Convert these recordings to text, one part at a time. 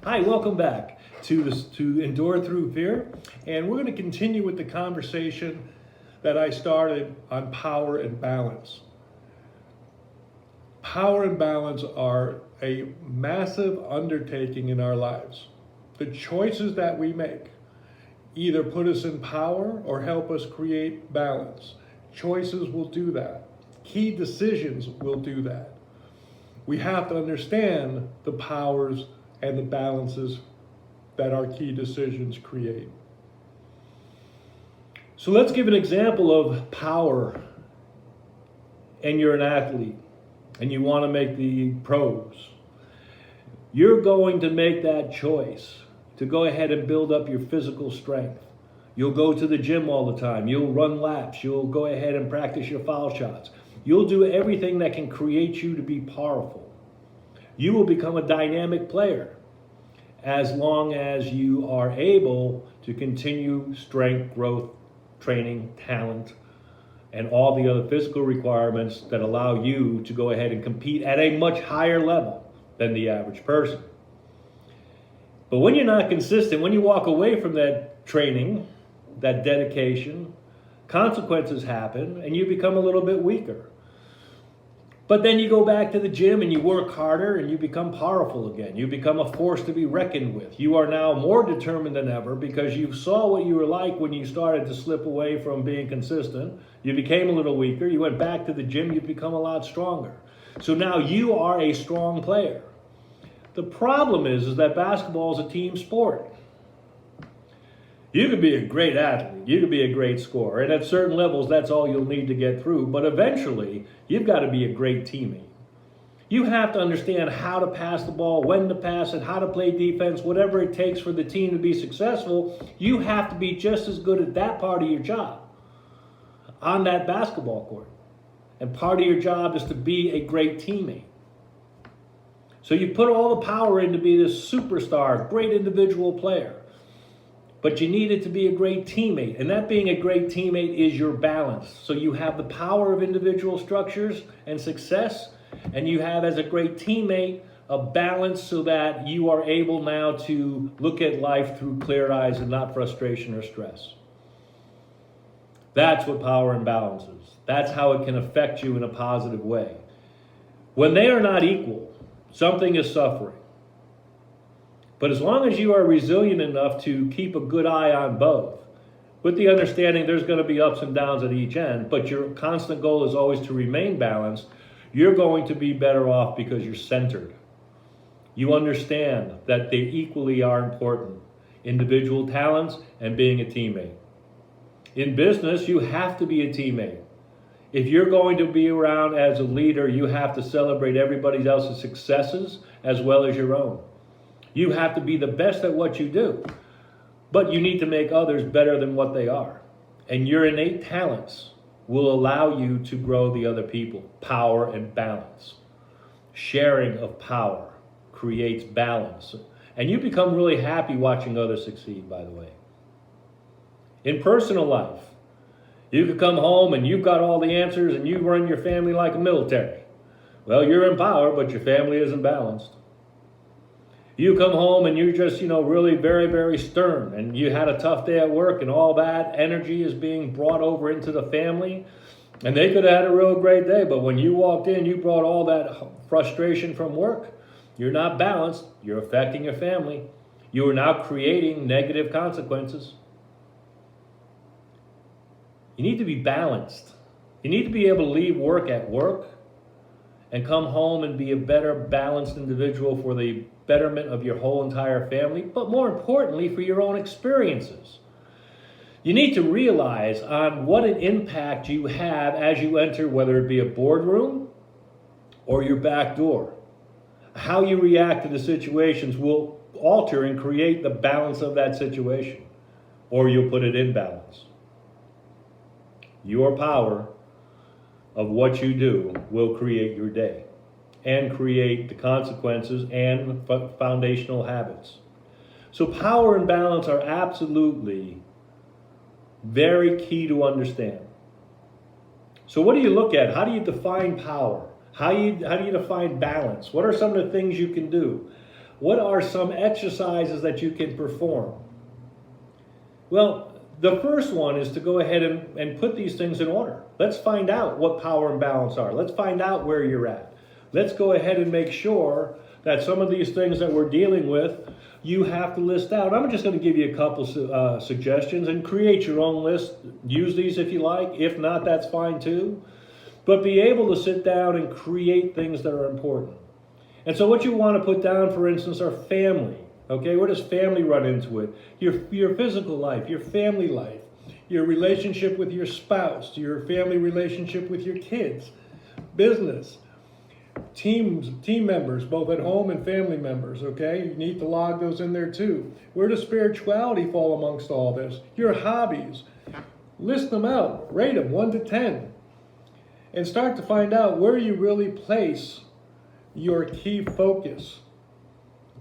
Hi, welcome back to Endure Through Fear, and we're going to continue with the conversation that I started on power and balance. Power and balance are a massive undertaking in our lives. The choices that we make either put us in power or help us create balance. Choices will do that. Key decisions will do that. We have to understand the powers and the balances that our key decisions create. So let's give an example of power, and you're an athlete and you want to make the pros. You're going to make that choice to go ahead and build up your physical strength. You'll go to the gym all the time. You'll run laps. You'll go ahead and practice your foul shots. You'll do everything that can create you to be powerful. You will become a dynamic player as long as you are able to continue strength, growth, training, talent, and all the other physical requirements that allow you to go ahead and compete at a much higher level than the average person. But when you're not consistent, when you walk away from that training, that dedication, consequences happen and you become a little bit weaker. But then you go back to the gym and you work harder and you become powerful again. You become a force to be reckoned with. You are now more determined than ever because you saw what you were like when you started to slip away from being consistent. You became a little weaker. You went back to the gym. You've become a lot stronger. So now you are a strong player. The problem is that basketball is a team sport. You could be a great athlete, you could be a great scorer, and at certain levels that's all you'll need to get through, but eventually you've got to be a great teammate. You have to understand how to pass the ball, when to pass it, how to play defense, whatever it takes for the team to be successful. You have to be just as good at that part of your job on that basketball court. And part of your job is to be a great teammate. So you put all the power in to be this superstar, great individual player. But you need it to be a great teammate. And that being a great teammate is your balance. So you have the power of individual structures and success, and you have as a great teammate a balance so that you are able now to look at life through clear eyes and not frustration or stress. That's what power and balance is. That's how it can affect you in a positive way. When they are not equal, something is suffering. But as long as you are resilient enough to keep a good eye on both, with the understanding there's going to be ups and downs at each end, but your constant goal is always to remain balanced, you're going to be better off because you're centered. You understand that they equally are important, individual talents and being a teammate. In business, you have to be a teammate. If you're going to be around as a leader, you have to celebrate everybody else's successes as well as your own. You have to be the best at what you do, but you need to make others better than what they are. And your innate talents will allow you to grow the other people. Power and balance. Sharing of power creates balance. And you become really happy watching others succeed, by the way. In personal life, you could come home and you've got all the answers and you run your family like a military. Well, you're in power, but your family isn't balanced. You come home and you're just, really very, very stern, and you had a tough day at work, and all that energy is being brought over into the family, and they could have had a real great day, but when you walked in, you brought all that frustration from work. You're not balanced. You're affecting your family. You are now creating negative consequences. You need to be balanced. You need to be able to leave work at work and come home and be a better balanced individual for the betterment of your whole entire family, but more importantly, for your own experiences. You need to realize on what an impact you have as you enter, whether it be a boardroom or your back door. How you react to the situations will alter and create the balance of that situation, or you'll put it in balance. Your power of what you do will create your day and create the consequences and foundational habits. So power and balance are absolutely very key to understand. So what do you look at? How do you define power? How do you define balance? What are some of the things you can do? what are some exercises that you can perform? Well, the first one is to go ahead and put these things in order. Let's find out what power and balance are. Let's find out where you're at. Let's go ahead and make sure that some of these things that we're dealing with, you have to list out. I'm just going to give you a couple suggestions and create your own list. Use these if you like. If not, that's fine too. But be able to sit down and create things that are important. And so what you want to put down, for instance, are family. Okay, where does family run into it? Your physical life, your family life, your relationship with your spouse, your family relationship with your kids, business, team members, both at home and family members, okay? You need to log those in there too. Where does spirituality fall amongst all this? Your hobbies. List them out, rate them 1 to 10, and start to find out where you really place your key focus.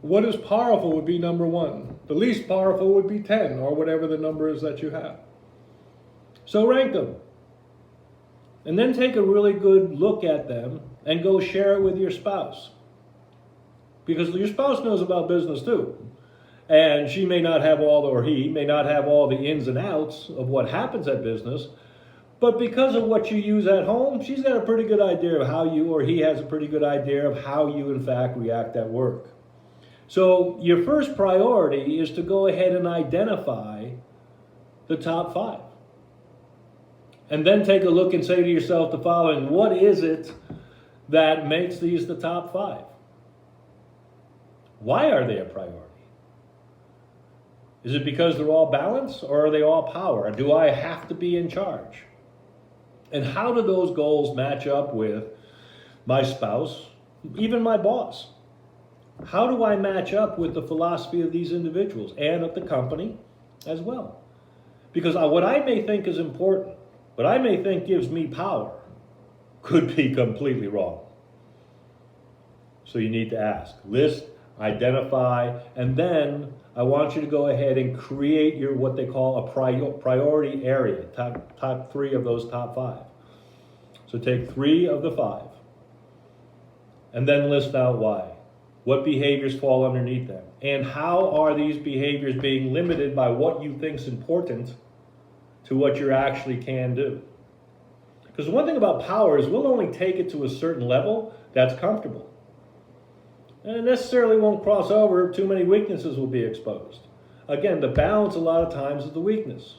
What is powerful would be number 1. The least powerful would be 10, or whatever the number is that you have. So rank them. And then take a really good look at them and go share it with your spouse. Because your spouse knows about business too. And she may not have all, or he may not have all the ins and outs of what happens at business. But because of what you use at home, she's got a pretty good idea of how you, or he has a pretty good idea of how you in fact react at work. So your first priority is to go ahead and identify the top 5. And then take a look and say to yourself the following: what is it that makes these the top 5? Why are they a priority? Is it because they're all balance, or are they all power? Do I have to be in charge? And how do those goals match up with my spouse, even my boss? How do I match up with the philosophy of these individuals and of the company as well? Because what I may think is important, what I may think gives me power, could be completely wrong. So you need to ask, list, identify, and then I want you to go ahead and create your what they call a priority area, top 3 of those top 5. So take 3 of the 5, and then list out why. What behaviors fall underneath them? And how are these behaviors being limited by what you think is important to what you actually can do? Because the one thing about power is we'll only take it to a certain level that's comfortable. And it necessarily won't cross over. Too many weaknesses will be exposed. Again, the balance a lot of times is the weakness.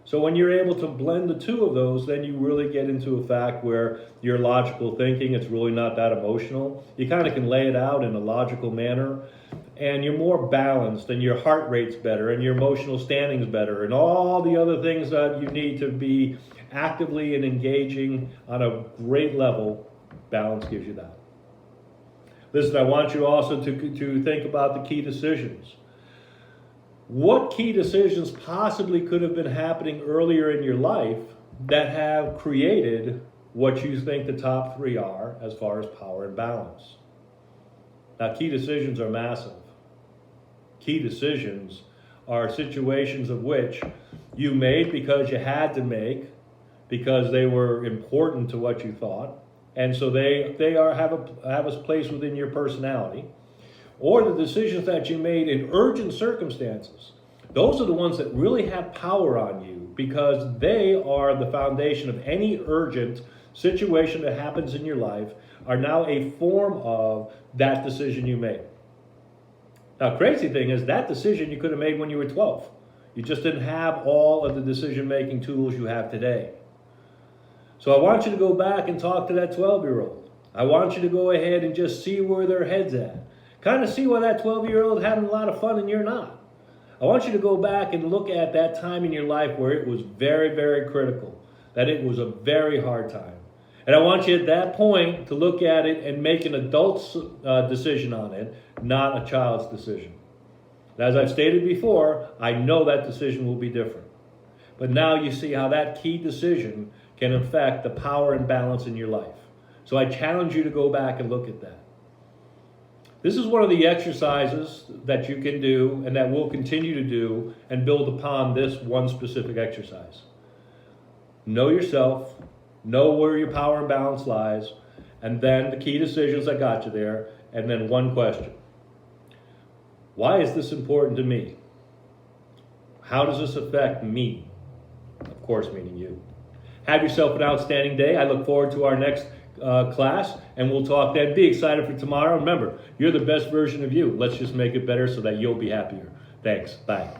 So when you're able to blend the 2 of those, then you really get into a fact where your logical thinking, it's really not that emotional. You kind of can lay it out in a logical manner, and you're more balanced, and your heart rate's better, and your emotional standing's better, and all the other things that you need to be actively and engaging on a great level. Balance gives you that. Listen, I want you also to think about the key decisions. What key decisions possibly could have been happening earlier in your life that have created what you think the top 3 are as far as power and balance? Now, key decisions are massive. Key decisions are situations of which you made because you had to make, because they were important to what you thought, and so they have a place within your personality. Or the decisions that you made in urgent circumstances. Those are the ones that really have power on you, because they are the foundation of any urgent situation that happens in your life, are now a form of that decision you made. Now, crazy thing is that decision you could have made when you were 12. You just didn't have all of the decision-making tools you have today. So I want you to go back and talk to that 12-year-old. I want you to go ahead and just see where their head's at. Kind of see why that 12-year-old having a lot of fun and you're not. I want you to go back and look at that time in your life where it was very, very critical, that it was a very hard time. And I want you at that point to look at it and make an adult's decision on it, not a child's decision. And as I've stated before, I know that decision will be different. But now you see how that key decision can affect the power and balance in your life. So I challenge you to go back and look at that. This is one of the exercises that you can do and that we'll continue to do and build upon this one specific exercise. Know yourself, know where your power and balance lies, and then the key decisions that got you there, and then one question. Why is this important to me? How does this affect me? Of course, meaning you. Have yourself an outstanding day. I look forward to our next class, and we'll talk then. Be excited for tomorrow. Remember, you're the best version of you. Let's just make it better so that you'll be happier. Thanks. Bye.